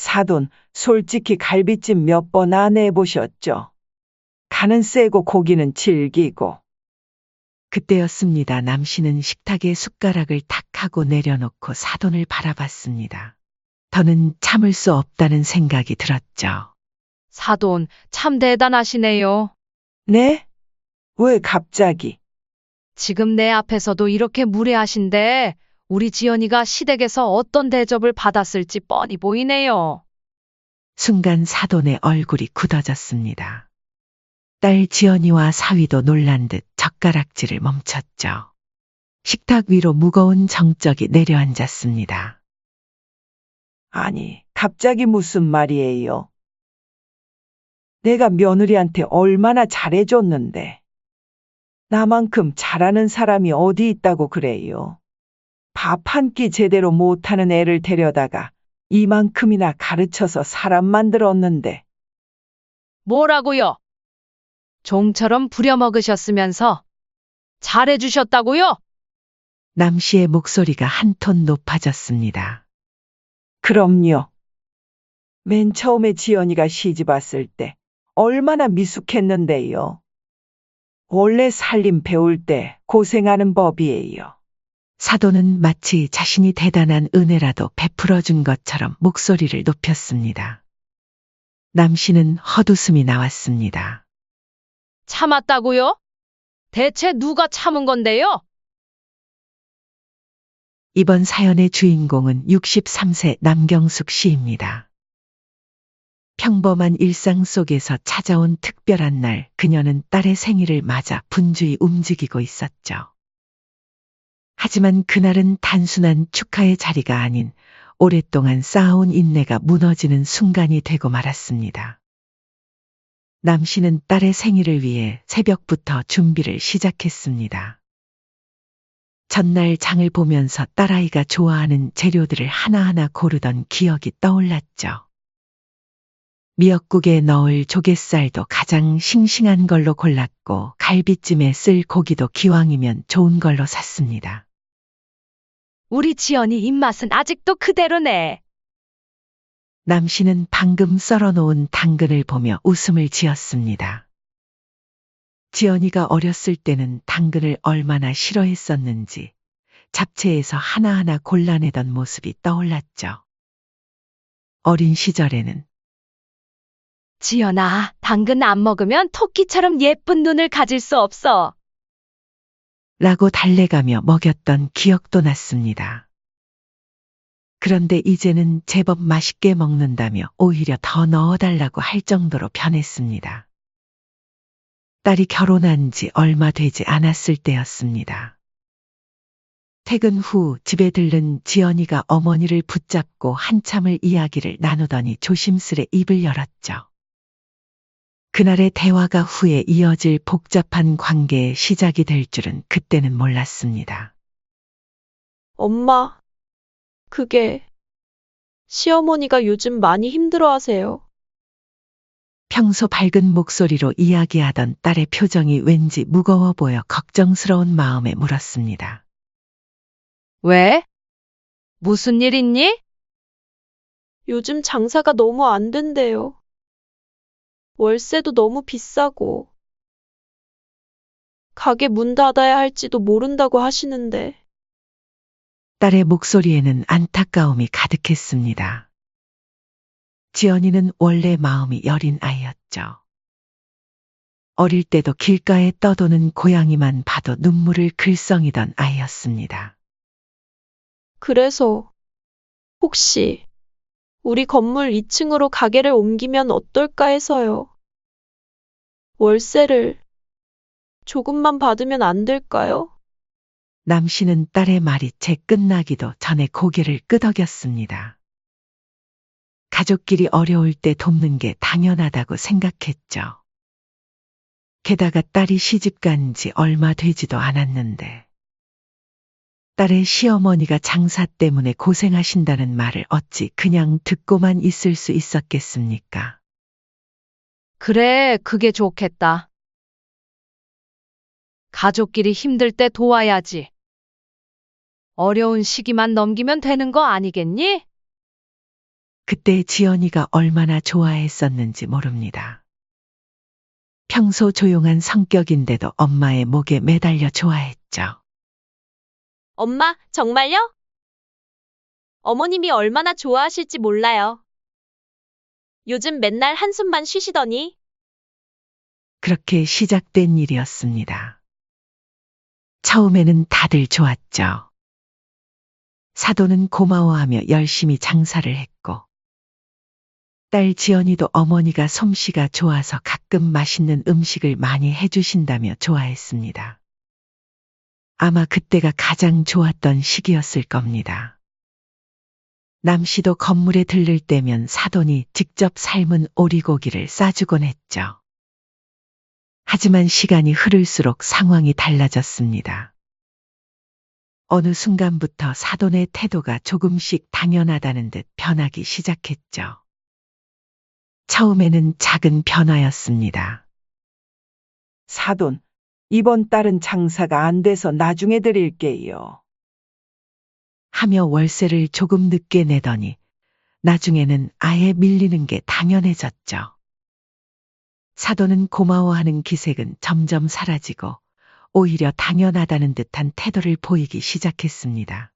사돈, 솔직히 갈비찜 몇 번 안 해보셨죠? 간은 세고 고기는 질기고. 그때였습니다. 남씨는 식탁에 숟가락을 탁 하고 내려놓고 사돈을 바라봤습니다. 더는 참을 수 없다는 생각이 들었죠. 사돈, 참 대단하시네요. 네? 왜 갑자기? 지금 내 앞에서도 이렇게 무례하신데 우리 지연이가 시댁에서 어떤 대접을 받았을지 뻔히 보이네요. 순간 사돈의 얼굴이 굳어졌습니다. 딸 지연이와 사위도 놀란 듯 젓가락질을 멈췄죠. 식탁 위로 무거운 정적이 내려앉았습니다. 아니, 갑자기 무슨 말이에요? 내가 며느리한테 얼마나 잘해줬는데. 나만큼 잘하는 사람이 어디 있다고 그래요. 밥 한 끼 제대로 못하는 애를 데려다가 이만큼이나 가르쳐서 사람 만들었는데. 뭐라고요? 종처럼 부려먹으셨으면서 잘해주셨다고요? 남씨의 목소리가 한 톤 높아졌습니다. 그럼요. 맨 처음에 지연이가 시집 왔을 때 얼마나 미숙했는데요. 원래 살림 배울 때 고생하는 법이에요. 사돈은 마치 자신이 대단한 은혜라도 베풀어 준 것처럼 목소리를 높였습니다. 남씨는 헛웃음이 나왔습니다. 참았다고요? 대체 누가 참은 건데요? 이번 사연의 주인공은 63세 남경숙 씨입니다. 평범한 일상 속에서 찾아온 특별한 날, 그녀는 딸의 생일을 맞아 분주히 움직이고 있었죠. 하지만 그날은 단순한 축하의 자리가 아닌 오랫동안 쌓아온 인내가 무너지는 순간이 되고 말았습니다. 남씨는 딸의 생일을 위해 새벽부터 준비를 시작했습니다. 전날 장을 보면서 딸아이가 좋아하는 재료들을 하나하나 고르던 기억이 떠올랐죠. 미역국에 넣을 조갯살도 가장 싱싱한 걸로 골랐고 갈비찜에 쓸 고기도 기왕이면 좋은 걸로 샀습니다. 우리 지연이 입맛은 아직도 그대로네. 남씨는 방금 썰어놓은 당근을 보며 웃음을 지었습니다. 지연이가 어렸을 때는 당근을 얼마나 싫어했었는지 잡채에서 하나하나 골라내던 모습이 떠올랐죠. 어린 시절에는 지연아, 당근 안 먹으면 토끼처럼 예쁜 눈을 가질 수 없어. 라고 달래가며 먹였던 기억도 났습니다. 그런데 이제는 제법 맛있게 먹는다며 오히려 더 넣어달라고 할 정도로 변했습니다. 딸이 결혼한 지 얼마 되지 않았을 때였습니다. 퇴근 후 집에 들른 지연이가 어머니를 붙잡고 한참을 이야기를 나누더니 조심스레 입을 열었죠. 그날의 대화가 후에 이어질 복잡한 관계의 시작이 될 줄은 그때는 몰랐습니다. 엄마, 그게 시어머니가 요즘 많이 힘들어하세요. 평소 밝은 목소리로 이야기하던 딸의 표정이 왠지 무거워 보여 걱정스러운 마음에 물었습니다. 왜? 무슨 일 있니? 요즘 장사가 너무 안 된대요. 월세도 너무 비싸고 가게 문 닫아야 할지도 모른다고 하시는데. 딸의 목소리에는 안타까움이 가득했습니다. 지연이는 원래 마음이 여린 아이였죠. 어릴 때도 길가에 떠도는 고양이만 봐도 눈물을 글썽이던 아이였습니다. 그래서 혹시 우리 건물 2층으로 가게를 옮기면 어떨까 해서요. 월세를 조금만 받으면 안 될까요? 남씨는 딸의 말이 채 끝나기도 전에 고개를 끄덕였습니다. 가족끼리 어려울 때 돕는 게 당연하다고 생각했죠. 게다가 딸이 시집간 지 얼마 되지도 않았는데 딸의 시어머니가 장사 때문에 고생하신다는 말을 어찌 그냥 듣고만 있을 수 있었겠습니까? 그래, 그게 좋겠다. 가족끼리 힘들 때 도와야지. 어려운 시기만 넘기면 되는 거 아니겠니? 그때 지연이가 얼마나 좋아했었는지 모릅니다. 평소 조용한 성격인데도 엄마의 목에 매달려 좋아했죠. 엄마, 정말요? 어머님이 얼마나 좋아하실지 몰라요. 요즘 맨날 한숨만 쉬시더니. 그렇게 시작된 일이었습니다. 처음에는 다들 좋았죠. 사돈은 고마워하며 열심히 장사를 했고, 딸 지연이도 어머니가 솜씨가 좋아서 가끔 맛있는 음식을 많이 해주신다며 좋아했습니다. 아마 그때가 가장 좋았던 시기였을 겁니다. 남씨도 건물에 들를 때면 사돈이 직접 삶은 오리고기를 싸주곤 했죠. 하지만 시간이 흐를수록 상황이 달라졌습니다. 어느 순간부터 사돈의 태도가 조금씩 당연하다는 듯 변하기 시작했죠. 처음에는 작은 변화였습니다. 사돈, 이번 달은 장사가 안 돼서 나중에 드릴게요. 하며 월세를 조금 늦게 내더니 나중에는 아예 밀리는 게 당연해졌죠. 사돈은 고마워하는 기색은 점점 사라지고 오히려 당연하다는 듯한 태도를 보이기 시작했습니다.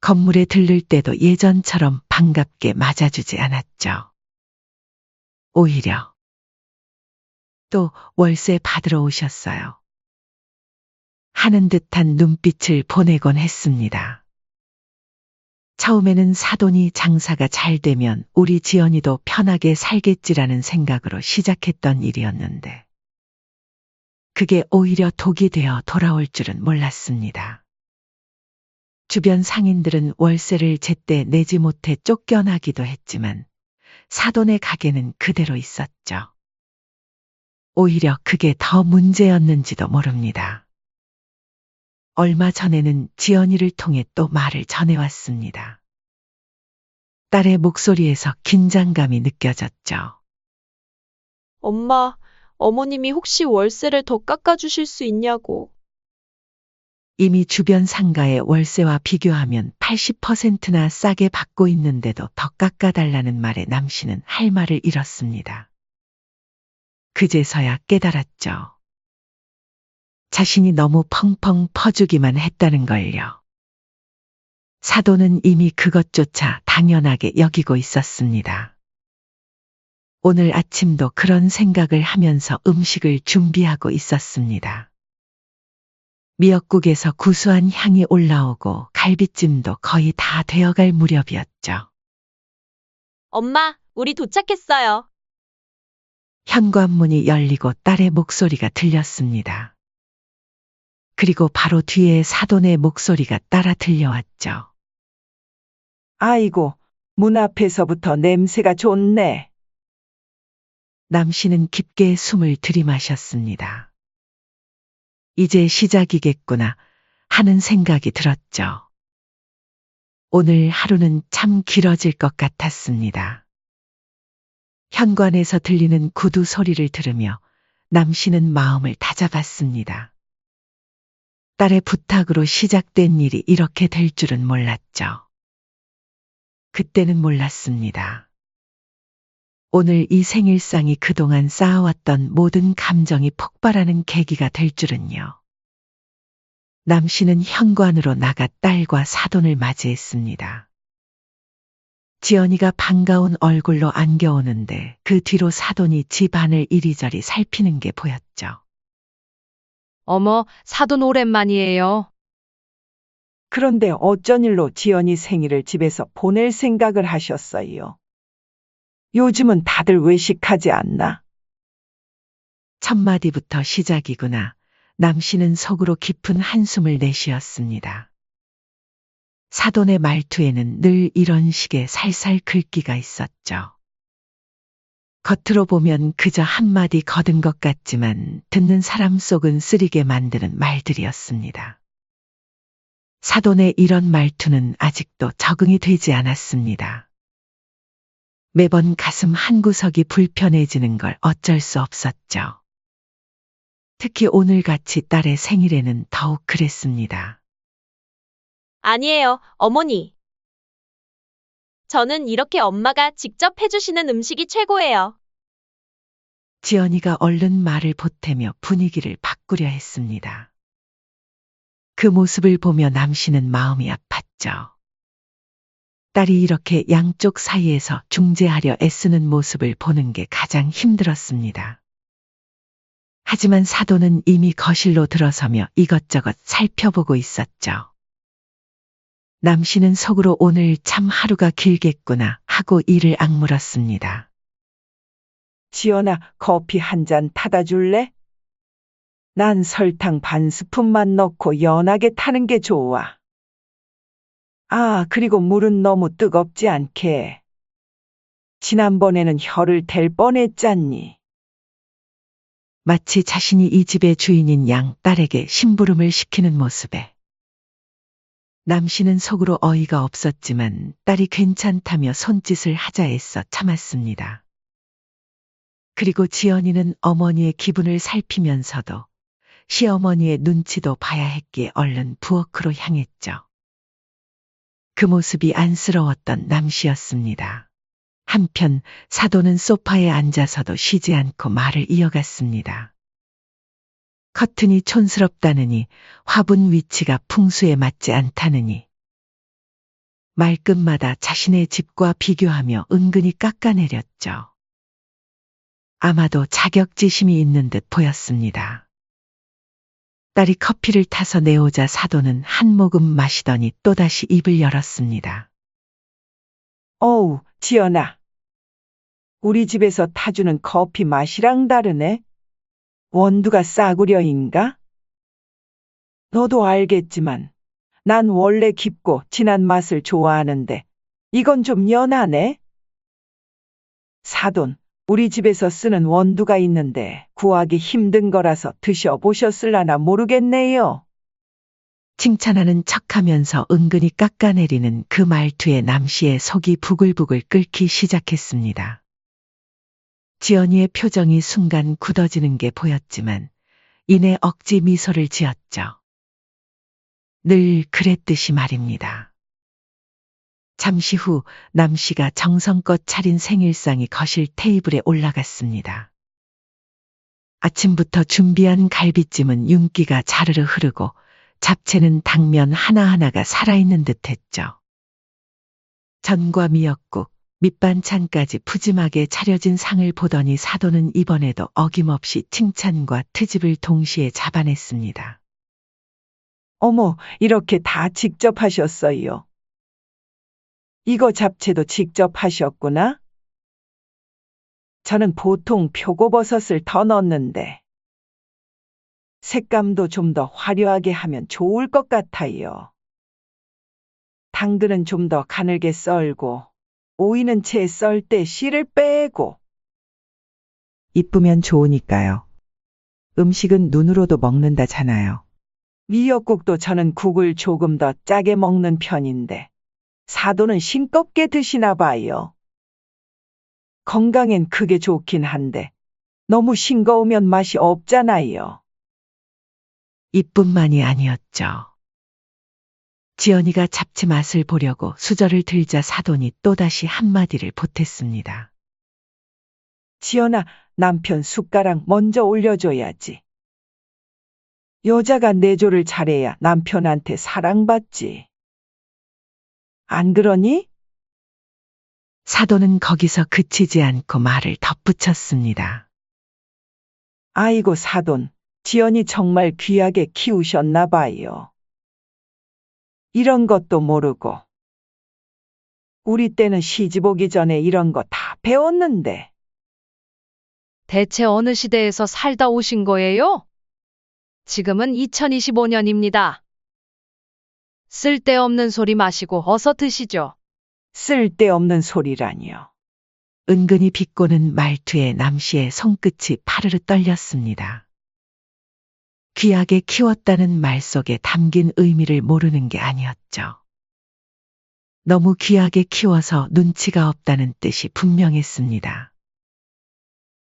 건물에 들를 때도 예전처럼 반갑게 맞아주지 않았죠. 오히려 또 월세 받으러 오셨어요. 하는 듯한 눈빛을 보내곤 했습니다. 처음에는 사돈이 장사가 잘 되면 우리 지연이도 편하게 살겠지라는 생각으로 시작했던 일이었는데 그게 오히려 독이 되어 돌아올 줄은 몰랐습니다. 주변 상인들은 월세를 제때 내지 못해 쫓겨나기도 했지만 사돈의 가게는 그대로 있었죠. 오히려 그게 더 문제였는지도 모릅니다. 얼마 전에는 지연이를 통해 또 말을 전해왔습니다. 딸의 목소리에서 긴장감이 느껴졌죠. 엄마, 어머님이 혹시 월세를 더 깎아주실 수 있냐고. 이미 주변 상가의 월세와 비교하면 80%나 싸게 받고 있는데도 더 깎아달라는 말에 남씨는 할 말을 잃었습니다. 그제서야 깨달았죠. 자신이 너무 펑펑 퍼주기만 했다는 걸요. 사돈은 이미 그것조차 당연하게 여기고 있었습니다. 오늘 아침도 그런 생각을 하면서 음식을 준비하고 있었습니다. 미역국에서 구수한 향이 올라오고 갈비찜도 거의 다 되어갈 무렵이었죠. 엄마, 우리 도착했어요. 현관문이 열리고 딸의 목소리가 들렸습니다. 그리고 바로 뒤에 사돈의 목소리가 따라 들려왔죠. 아이고, 문 앞에서부터 냄새가 좋네. 남씨는 깊게 숨을 들이마셨습니다. 이제 시작이겠구나 하는 생각이 들었죠. 오늘 하루는 참 길어질 것 같았습니다. 현관에서 들리는 구두 소리를 들으며 남씨는 마음을 다잡았습니다. 딸의 부탁으로 시작된 일이 이렇게 될 줄은 몰랐죠. 그때는 몰랐습니다. 오늘 이 생일상이 그동안 쌓아왔던 모든 감정이 폭발하는 계기가 될 줄은요. 남씨는 현관으로 나가 딸과 사돈을 맞이했습니다. 지연이가 반가운 얼굴로 안겨오는데 그 뒤로 사돈이 집 안을 이리저리 살피는 게 보였죠. 어머, 사돈 오랜만이에요. 그런데 어쩐 일로 지연이 생일을 집에서 보낼 생각을 하셨어요? 요즘은 다들 외식하지 않나? 첫 마디부터 시작이구나. 남씨는 속으로 깊은 한숨을 내쉬었습니다. 사돈의 말투에는 늘 이런 식의 살살 긁기가 있었죠. 겉으로 보면 그저 한마디 거둔 것 같지만 듣는 사람 속은 쓰리게 만드는 말들이었습니다. 사돈의 이런 말투는 아직도 적응이 되지 않았습니다. 매번 가슴 한구석이 불편해지는 걸 어쩔 수 없었죠. 특히 오늘같이 딸의 생일에는 더욱 그랬습니다. 아니에요, 어머니. 저는 이렇게 엄마가 직접 해주시는 음식이 최고예요. 지연이가 얼른 말을 보태며 분위기를 바꾸려 했습니다. 그 모습을 보며 남씨는 마음이 아팠죠. 딸이 이렇게 양쪽 사이에서 중재하려 애쓰는 모습을 보는 게 가장 힘들었습니다. 하지만 사돈은 이미 거실로 들어서며 이것저것 살펴보고 있었죠. 남씨는 속으로 오늘 참 하루가 길겠구나 하고 이를 악물었습니다. 지연아, 커피 한 잔 타다 줄래? 난 설탕 반 스푼만 넣고 연하게 타는 게 좋아. 아, 그리고 물은 너무 뜨겁지 않게. 지난번에는 혀를 댈 뻔했잖니. 마치 자신이 이 집의 주인인 양 딸에게 심부름을 시키는 모습에 남씨는 속으로 어이가 없었지만 딸이 괜찮다며 손짓을 하자 애써 참았습니다. 그리고 지연이는 어머니의 기분을 살피면서도 시어머니의 눈치도 봐야 했기에 얼른 부엌으로 향했죠. 그 모습이 안쓰러웠던 남씨였습니다. 한편 사돈은 소파에 앉아서도 쉬지 않고 말을 이어갔습니다. 커튼이 촌스럽다느니, 화분 위치가 풍수에 맞지 않다느니, 말끝마다 자신의 집과 비교하며 은근히 깎아내렸죠. 아마도 자격지심이 있는 듯 보였습니다. 딸이 커피를 타서 내오자 사돈은 한 모금 마시더니 또다시 입을 열었습니다. 어우, 지연아. 우리 집에서 타주는 커피 맛이랑 다르네. 원두가 싸구려인가? 너도 알겠지만 난 원래 깊고 진한 맛을 좋아하는데 이건 좀 연하네. 사돈, 우리 집에서 쓰는 원두가 있는데 구하기 힘든 거라서 드셔보셨을라나 모르겠네요. 칭찬하는 척하면서 은근히 깎아내리는 그 말투에 남씨의 속이 부글부글 끓기 시작했습니다. 지연이의 표정이 순간 굳어지는 게 보였지만 이내 억지 미소를 지었죠. 늘 그랬듯이 말입니다. 잠시 후 남씨가 정성껏 차린 생일상이 거실 테이블에 올라갔습니다. 아침부터 준비한 갈비찜은 윤기가 자르르 흐르고 잡채는 당면 하나하나가 살아있는 듯했죠. 전과 미역국, 밑반찬까지 푸짐하게 차려진 상을 보더니 사돈은 이번에도 어김없이 칭찬과 트집을 동시에 잡아냈습니다. 어머, 이렇게 다 직접 하셨어요. 이거 잡채도 직접 하셨구나? 저는 보통 표고버섯을 더 넣는데 색감도 좀 더 화려하게 하면 좋을 것 같아요. 당근은 좀 더 가늘게 썰고 오이는 채 썰 때 씨를 빼고. 이쁘면 좋으니까요. 음식은 눈으로도 먹는다잖아요. 미역국도 저는 국을 조금 더 짜게 먹는 편인데 사돈은 싱겁게 드시나 봐요. 건강엔 그게 좋긴 한데 너무 싱거우면 맛이 없잖아요. 이뿐만이 아니었죠. 지연이가 잡채 맛을 보려고 수저를 들자 사돈이 또다시 한마디를 보탰습니다. 지연아, 남편 숟가락 먼저 올려줘야지. 여자가 내조를 잘해야 남편한테 사랑받지. 안 그러니? 사돈은 거기서 그치지 않고 말을 덧붙였습니다. 아이고 사돈, 지연이 정말 귀하게 키우셨나 봐요. 이런 것도 모르고. 우리 때는 시집 오기 전에 이런 거 다 배웠는데. 대체 어느 시대에서 살다 오신 거예요? 지금은 2025년입니다. 쓸데없는 소리 마시고 어서 드시죠. 쓸데없는 소리라니요. 은근히 비꼬는 말투에 남씨의 손끝이 파르르 떨렸습니다. 귀하게 키웠다는 말 속에 담긴 의미를 모르는 게 아니었죠. 너무 귀하게 키워서 눈치가 없다는 뜻이 분명했습니다.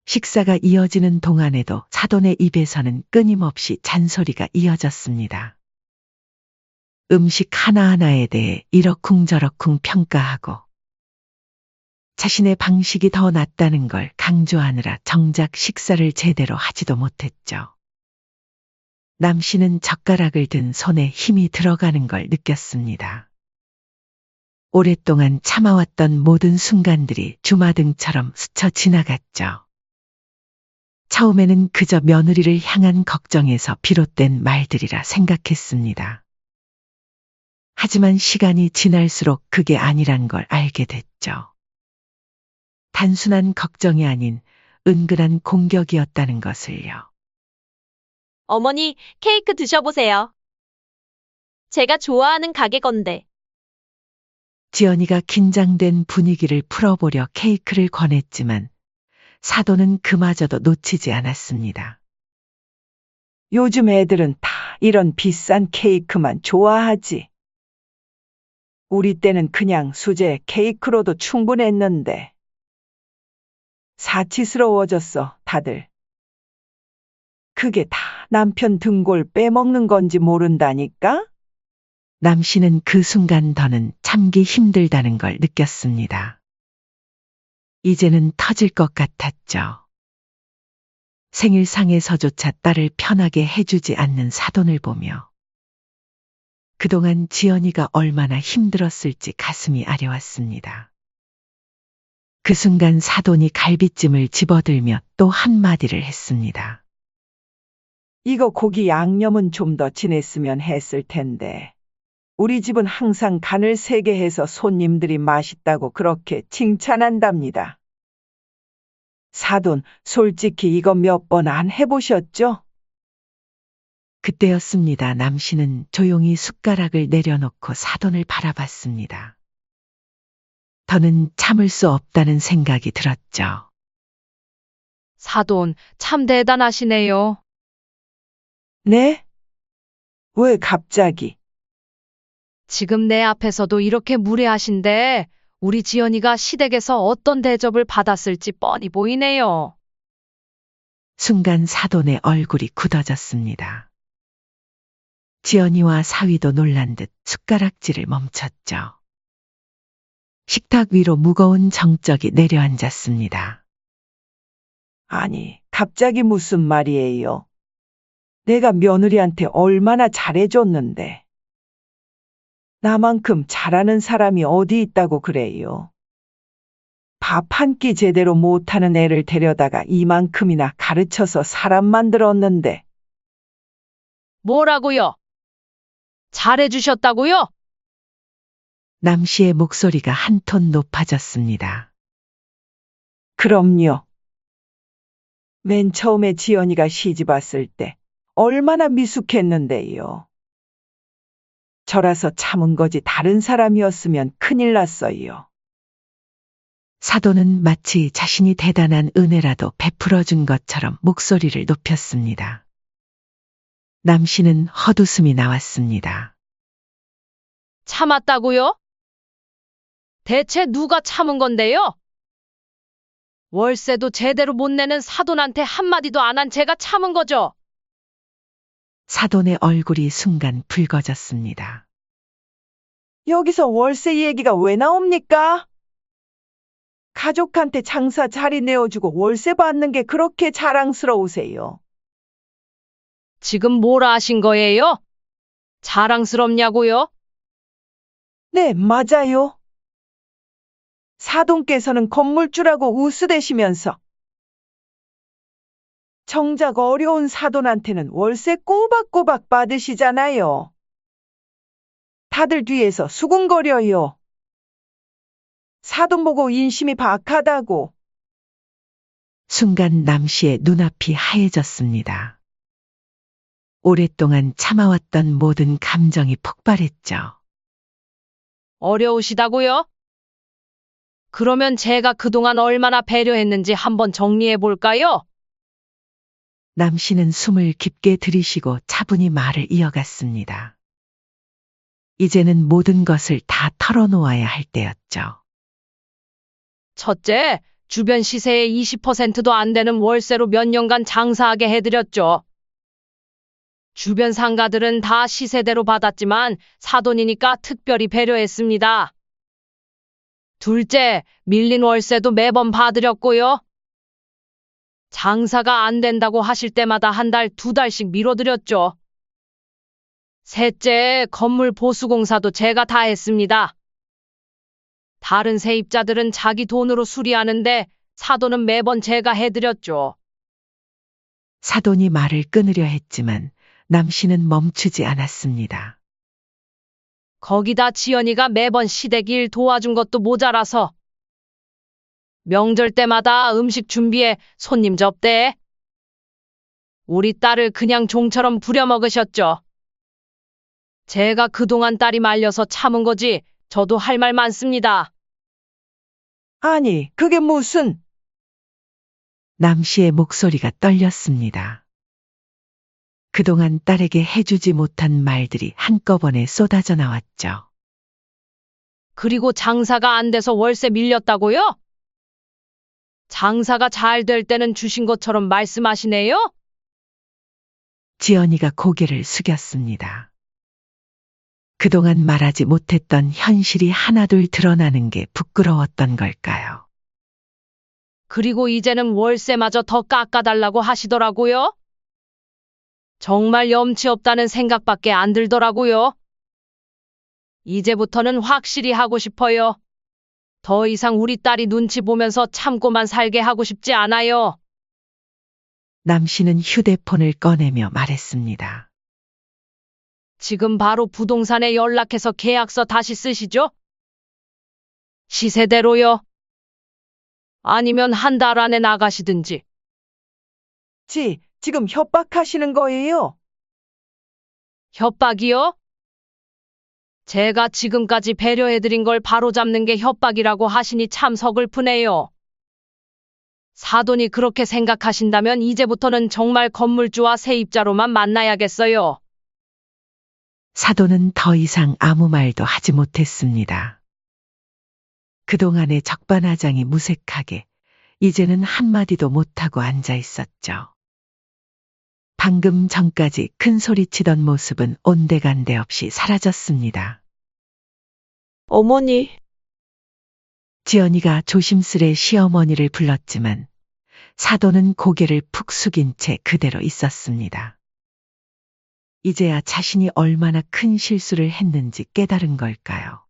식사가 이어지는 동안에도 사돈의 입에서는 끊임없이 잔소리가 이어졌습니다. 음식 하나하나에 대해 이러쿵저러쿵 평가하고 자신의 방식이 더 낫다는 걸 강조하느라 정작 식사를 제대로 하지도 못했죠. 남 씨는 젓가락을 든 손에 힘이 들어가는 걸 느꼈습니다. 오랫동안 참아왔던 모든 순간들이 주마등처럼 스쳐 지나갔죠. 처음에는 그저 며느리를 향한 걱정에서 비롯된 말들이라 생각했습니다. 하지만 시간이 지날수록 그게 아니란 걸 알게 됐죠. 단순한 걱정이 아닌 은근한 공격이었다는 것을요. 어머니, 케이크 드셔보세요. 제가 좋아하는 가게 건데. 지연이가 긴장된 분위기를 풀어보려 케이크를 권했지만 사돈은 그마저도 놓치지 않았습니다. 요즘 애들은 다 이런 비싼 케이크만 좋아하지. 우리 때는 그냥 수제 케이크로도 충분했는데. 사치스러워졌어, 다들. 그게 다 남편 등골 빼먹는 건지 모른다니까? 남 씨는 그 순간 더는 참기 힘들다는 걸 느꼈습니다. 이제는 터질 것 같았죠. 생일상에서조차 딸을 편하게 해주지 않는 사돈을 보며 그동안 지연이가 얼마나 힘들었을지 가슴이 아려왔습니다. 그 순간 사돈이 갈비찜을 집어들며 또 한마디를 했습니다. 이거 고기 양념은 좀 더 진했으면 했을 텐데. 우리 집은 항상 간을 세게 해서 손님들이 맛있다고 그렇게 칭찬한답니다. 사돈, 솔직히 이거 몇 번 안 해보셨죠? 그때였습니다. 남 씨는 조용히 숟가락을 내려놓고 사돈을 바라봤습니다. 더는 참을 수 없다는 생각이 들었죠. 사돈, 참 대단하시네요. 네? 왜 갑자기? 지금 내 앞에서도 이렇게 무례하신데 우리 지연이가 시댁에서 어떤 대접을 받았을지 뻔히 보이네요. 순간 사돈의 얼굴이 굳어졌습니다. 지연이와 사위도 놀란 듯 숟가락질을 멈췄죠. 식탁 위로 무거운 정적이 내려앉았습니다. 아니, 갑자기 무슨 말이에요? 내가 며느리한테 얼마나 잘해줬는데. 나만큼 잘하는 사람이 어디 있다고 그래요. 밥 한 끼 제대로 못하는 애를 데려다가 이만큼이나 가르쳐서 사람 만들었는데. 뭐라고요? 잘해주셨다고요? 남 씨의 목소리가 한 톤 높아졌습니다. 그럼요. 맨 처음에 지연이가 시집 왔을 때 얼마나 미숙했는데요. 저라서 참은 거지 다른 사람이었으면 큰일 났어요. 사돈은 마치 자신이 대단한 은혜라도 베풀어 준 것처럼 목소리를 높였습니다. 남 씨는 헛웃음이 나왔습니다. 참았다고요? 대체 누가 참은 건데요? 월세도 제대로 못 내는 사돈한테 한마디도 안 한 제가 참은 거죠? 사돈의 얼굴이 순간 붉어졌습니다. 여기서 월세 얘기가 왜 나옵니까? 가족한테 장사 자리 내어주고 월세 받는 게 그렇게 자랑스러우세요. 지금 뭐라 하신 거예요? 자랑스럽냐고요? 네, 맞아요. 사돈께서는 건물주라고 우스대시면서 정작 어려운 사돈한테는 월세 꼬박꼬박 받으시잖아요. 다들 뒤에서 수군거려요. 사돈 보고 인심이 박하다고. 순간 남 씨의 눈앞이 하얘졌습니다. 오랫동안 참아왔던 모든 감정이 폭발했죠. 어려우시다고요? 그러면 제가 그동안 얼마나 배려했는지 한번 정리해 볼까요? 남 씨는 숨을 깊게 들이쉬고 차분히 말을 이어갔습니다. 이제는 모든 것을 다 털어놓아야 할 때였죠. 첫째, 주변 시세의 20%도 안 되는 월세로 몇 년간 장사하게 해드렸죠. 주변 상가들은 다 시세대로 받았지만 사돈이니까 특별히 배려했습니다. 둘째, 밀린 월세도 매번 봐드렸고요. 장사가 안 된다고 하실 때마다 한 달, 두 달씩 미뤄드렸죠. 셋째, 건물 보수공사도 제가 다 했습니다. 다른 세입자들은 자기 돈으로 수리하는데 사돈은 매번 제가 해드렸죠. 사돈이 말을 끊으려 했지만 남 씨는 멈추지 않았습니다. 거기다 지연이가 매번 시댁 일 도와준 것도 모자라서 명절 때마다 음식 준비해 손님 접대해. 우리 딸을 그냥 종처럼 부려먹으셨죠. 제가 그동안 딸이 말려서 참은 거지 저도 할 말 많습니다. 아니, 그게 무슨... 남 씨의 목소리가 떨렸습니다. 그동안 딸에게 해주지 못한 말들이 한꺼번에 쏟아져 나왔죠. 그리고 장사가 안 돼서 월세 밀렸다고요? 장사가 잘 될 때는 주신 것처럼 말씀하시네요? 지연이가 고개를 숙였습니다. 그동안 말하지 못했던 현실이 하나둘 드러나는 게 부끄러웠던 걸까요? 그리고 이제는 월세마저 더 깎아달라고 하시더라고요? 정말 염치 없다는 생각밖에 안 들더라고요. 이제부터는 확실히 하고 싶어요. 더 이상 우리 딸이 눈치 보면서 참고만 살게 하고 싶지 않아요. 남 씨는 휴대폰을 꺼내며 말했습니다. 지금 바로 부동산에 연락해서 계약서 다시 쓰시죠? 시세대로요. 아니면 한 달 안에 나가시든지. 지금 협박하시는 거예요? 협박이요? 제가 지금까지 배려해드린 걸 바로잡는 게 협박이라고 하시니 참 서글프네요. 사돈이 그렇게 생각하신다면 이제부터는 정말 건물주와 세입자로만 만나야겠어요. 사돈은 더 이상 아무 말도 하지 못했습니다. 그동안의 적반하장이 무색하게 이제는 한마디도 못하고 앉아 있었죠. 방금 전까지 큰 소리치던 모습은 온데간데 없이 사라졌습니다. 어머니, 지연이가 조심스레 시어머니를 불렀지만 사돈은 고개를 푹 숙인 채 그대로 있었습니다. 이제야 자신이 얼마나 큰 실수를 했는지 깨달은 걸까요?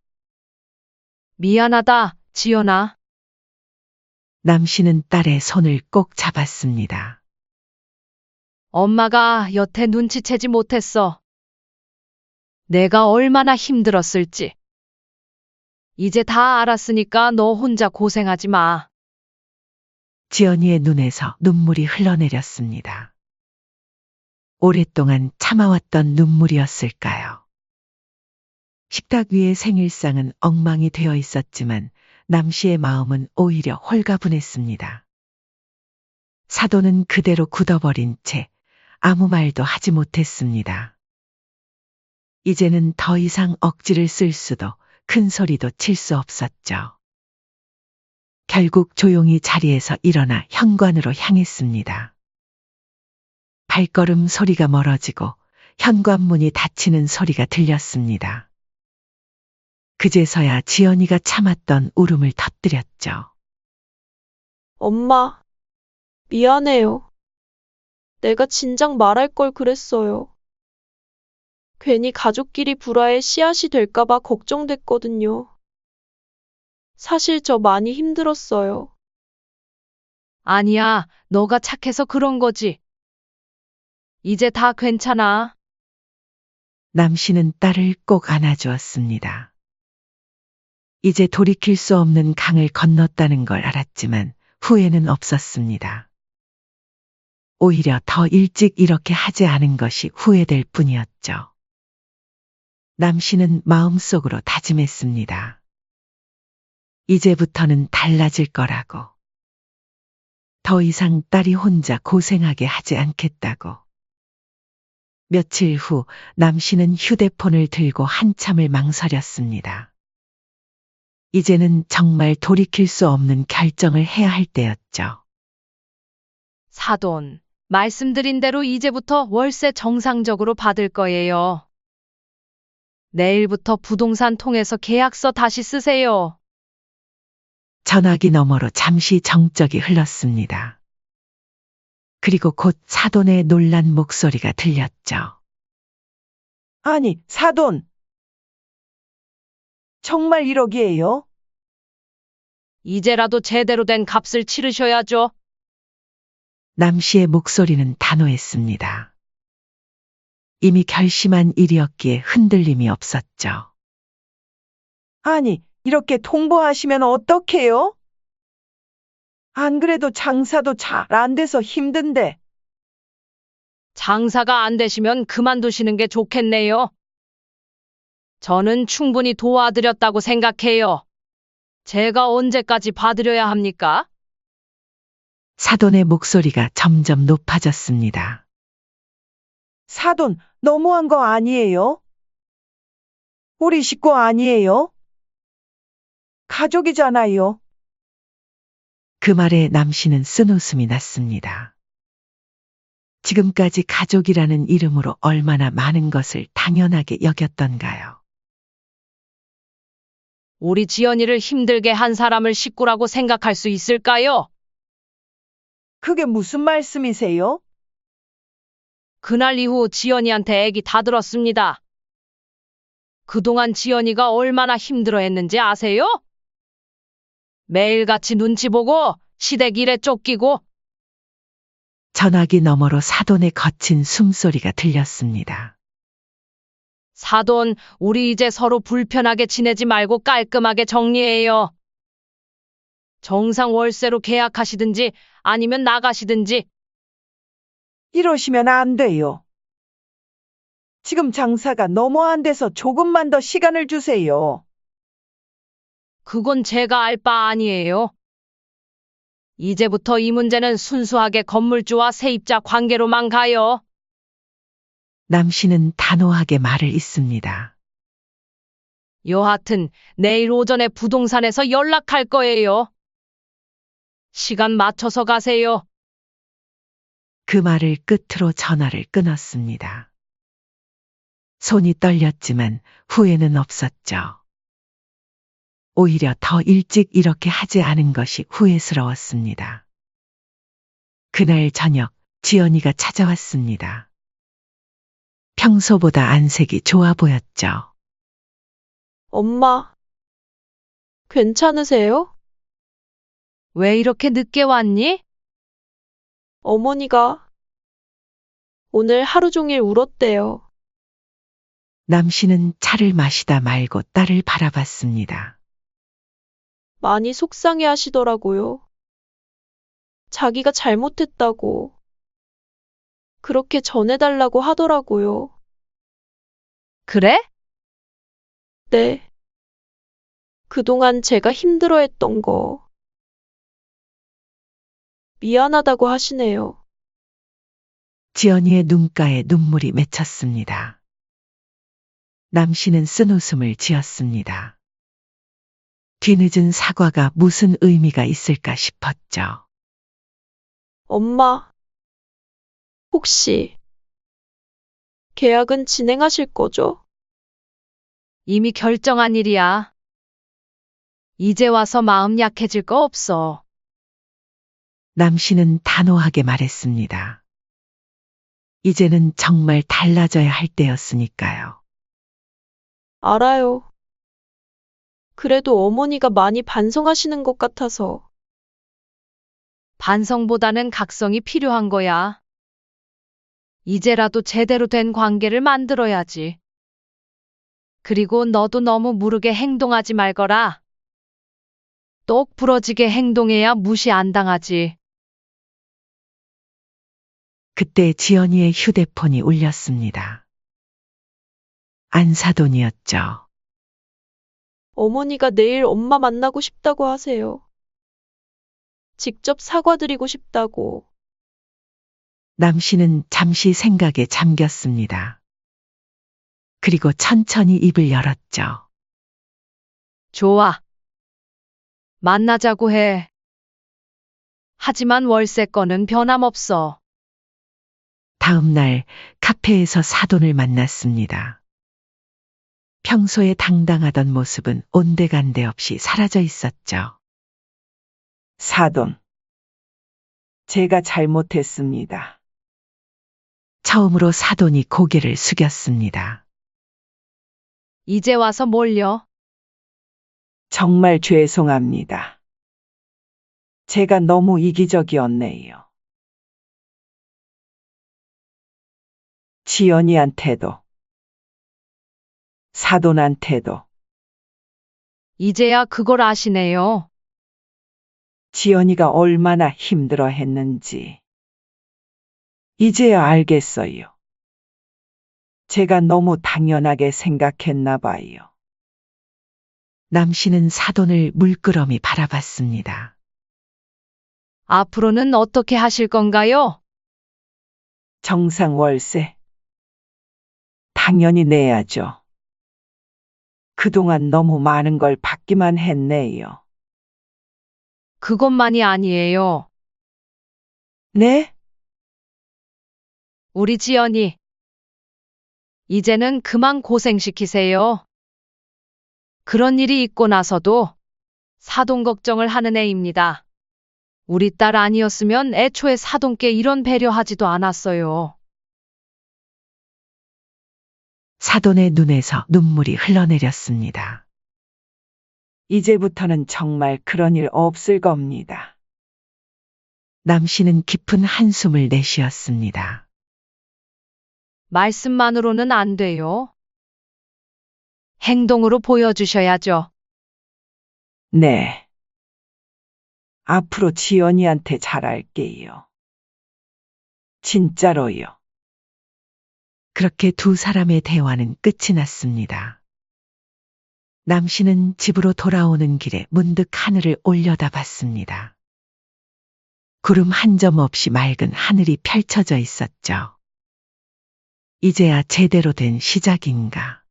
미안하다, 지연아. 남 씨는 딸의 손을 꼭 잡았습니다. 엄마가 여태 눈치채지 못했어. 내가 얼마나 힘들었을지. 이제 다 알았으니까 너 혼자 고생하지 마. 지연이의 눈에서 눈물이 흘러내렸습니다. 오랫동안 참아왔던 눈물이었을까요? 식탁 위의 생일상은 엉망이 되어 있었지만 남 씨의 마음은 오히려 홀가분했습니다. 사돈은 그대로 굳어버린 채 아무 말도 하지 못했습니다. 이제는 더 이상 억지를 쓸 수도 큰 소리도 칠 수 없었죠. 결국 조용히 자리에서 일어나 현관으로 향했습니다. 발걸음 소리가 멀어지고 현관문이 닫히는 소리가 들렸습니다. 그제서야 지연이가 참았던 울음을 터뜨렸죠. 엄마, 미안해요. 내가 진작 말할 걸 그랬어요. 괜히 가족끼리 불화의 씨앗이 될까봐 걱정됐거든요. 사실 저 많이 힘들었어요. 아니야, 너가 착해서 그런 거지. 이제 다 괜찮아. 남 씨는 딸을 꼭 안아주었습니다. 이제 돌이킬 수 없는 강을 건넜다는 걸 알았지만 후회는 없었습니다. 오히려 더 일찍 이렇게 하지 않은 것이 후회될 뿐이었죠. 남 씨는 마음속으로 다짐했습니다. 이제부터는 달라질 거라고. 더 이상 딸이 혼자 고생하게 하지 않겠다고. 며칠 후 남 씨는 휴대폰을 들고 한참을 망설였습니다. 이제는 정말 돌이킬 수 없는 결정을 해야 할 때였죠. 사돈, 말씀드린 대로 이제부터 월세 정상적으로 받을 거예요. 내일부터 부동산 통해서 계약서 다시 쓰세요. 전화기 너머로 잠시 정적이 흘렀습니다. 그리고 곧 사돈의 놀란 목소리가 들렸죠. 아니, 사돈. 정말 1억이에요? 이제라도 제대로 된 값을 치르셔야죠. 남 씨의 목소리는 단호했습니다. 이미 결심한 일이었기에 흔들림이 없었죠. 아니, 이렇게 통보하시면 어떡해요? 안 그래도 장사도 잘 안 돼서 힘든데. 장사가 안 되시면 그만두시는 게 좋겠네요. 저는 충분히 도와드렸다고 생각해요. 제가 언제까지 봐드려야 합니까? 사돈의 목소리가 점점 높아졌습니다. 사돈, 너무한 거 아니에요? 우리 식구 아니에요? 가족이잖아요. 그 말에 남 씨는 쓴웃음이 났습니다. 지금까지 가족이라는 이름으로 얼마나 많은 것을 당연하게 여겼던가요. 우리 지연이를 힘들게 한 사람을 식구라고 생각할 수 있을까요? 그게 무슨 말씀이세요? 그날 이후 지연이한테 애기 다 들었습니다. 그동안 지연이가 얼마나 힘들어했는지 아세요? 매일같이 눈치 보고 시댁 일에 쫓기고 전화기 너머로 사돈의 거친 숨소리가 들렸습니다. 사돈, 우리 이제 서로 불편하게 지내지 말고 깔끔하게 정리해요. 정상 월세로 계약하시든지 아니면 나가시든지. 이러시면 안 돼요. 지금 장사가 너무 안 돼서 조금만 더 시간을 주세요. 그건 제가 알 바 아니에요. 이제부터 이 문제는 순수하게 건물주와 세입자 관계로만 가요. 남 씨는 단호하게 말을 잇습니다. 여하튼 내일 오전에 부동산에서 연락할 거예요. 시간 맞춰서 가세요. 그 말을 끝으로 전화를 끊었습니다. 손이 떨렸지만 후회는 없었죠. 오히려 더 일찍 이렇게 하지 않은 것이 후회스러웠습니다. 그날 저녁 지연이가 찾아왔습니다. 평소보다 안색이 좋아 보였죠. 엄마, 괜찮으세요? 왜 이렇게 늦게 왔니? 어머니가 오늘 하루 종일 울었대요. 남 씨는 차를 마시다 말고 딸을 바라봤습니다. 많이 속상해 하시더라고요. 자기가 잘못했다고. 그렇게 전해달라고 하더라고요. 그래? 네. 그동안 제가 힘들어했던 거. 미안하다고 하시네요. 지연이의 눈가에 눈물이 맺혔습니다. 남 씨는 쓴웃음을 지었습니다. 뒤늦은 사과가 무슨 의미가 있을까 싶었죠. 엄마, 혹시 계약은 진행하실 거죠? 이미 결정한 일이야. 이제 와서 마음 약해질 거 없어. 남 씨는 단호하게 말했습니다. 이제는 정말 달라져야 할 때였으니까요. 알아요. 그래도 어머니가 많이 반성하시는 것 같아서. 반성보다는 각성이 필요한 거야. 이제라도 제대로 된 관계를 만들어야지. 그리고 너도 너무 무르게 행동하지 말거라. 똑 부러지게 행동해야 무시 안 당하지. 그때 지연이의 휴대폰이 울렸습니다. 안사돈이었죠. 어머니가 내일 엄마 만나고 싶다고 하세요. 직접 사과드리고 싶다고. 남 씨는 잠시 생각에 잠겼습니다. 그리고 천천히 입을 열었죠. 좋아. 만나자고 해. 하지만 월세 건은 변함없어. 다음 날 카페에서 사돈을 만났습니다. 평소에 당당하던 모습은 온데간데 없이 사라져 있었죠. 사돈. 제가 잘못했습니다. 처음으로 사돈이 고개를 숙였습니다. 이제 와서 뭘요? 정말 죄송합니다. 제가 너무 이기적이었네요. 지연이한테도, 사돈한테도. 이제야 그걸 아시네요. 지연이가 얼마나 힘들어 했는지. 이제야 알겠어요. 제가 너무 당연하게 생각했나 봐요. 남씨는 사돈을 물끄러미 바라봤습니다. 앞으로는 어떻게 하실 건가요? 정상 월세. 당연히 내야죠. 그동안 너무 많은 걸 받기만 했네요. 그것만이 아니에요. 네? 우리 지연이. 이제는 그만 고생시키세요. 그런 일이 있고 나서도 사돈 걱정을 하는 애입니다. 우리 딸 아니었으면 애초에 사돈께 이런 배려하지도 않았어요. 사돈의 눈에서 눈물이 흘러내렸습니다. 이제부터는 정말 그런 일 없을 겁니다. 남씨는 깊은 한숨을 내쉬었습니다. 말씀만으로는 안 돼요. 행동으로 보여주셔야죠. 네. 앞으로 지연이한테 잘할게요. 진짜로요. 그렇게 두 사람의 대화는 끝이 났습니다. 남씨는 집으로 돌아오는 길에 문득 하늘을 올려다봤습니다. 구름 한 점 없이 맑은 하늘이 펼쳐져 있었죠. 이제야 제대로 된 시작인가.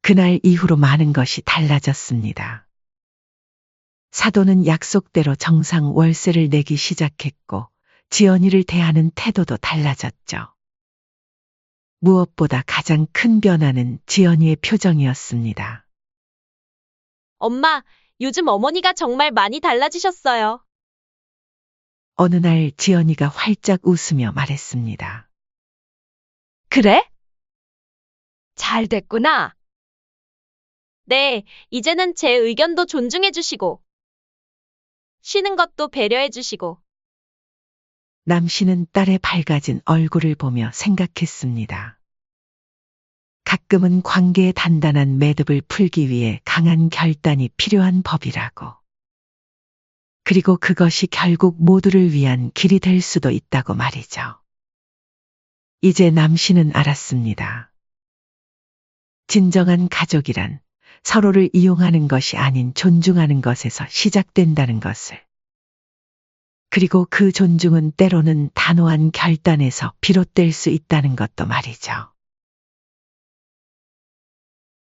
그날 이후로 많은 것이 달라졌습니다. 사돈은 약속대로 정상 월세를 내기 시작했고 지연이를 대하는 태도도 달라졌죠. 무엇보다 가장 큰 변화는 지연이의 표정이었습니다. 엄마, 요즘 어머니가 정말 많이 달라지셨어요. 어느 날 지연이가 활짝 웃으며 말했습니다. 그래? 잘 됐구나. 네, 이제는 제 의견도 존중해주시고, 쉬는 것도 배려해주시고, 남씨는 딸의 밝아진 얼굴을 보며 생각했습니다. 가끔은 관계의 단단한 매듭을 풀기 위해 강한 결단이 필요한 법이라고. 그리고 그것이 결국 모두를 위한 길이 될 수도 있다고 말이죠. 이제 남씨는 알았습니다. 진정한 가족이란 서로를 이용하는 것이 아닌 존중하는 것에서 시작된다는 것을. 그리고 그 존중은 때로는 단호한 결단에서 비롯될 수 있다는 것도 말이죠.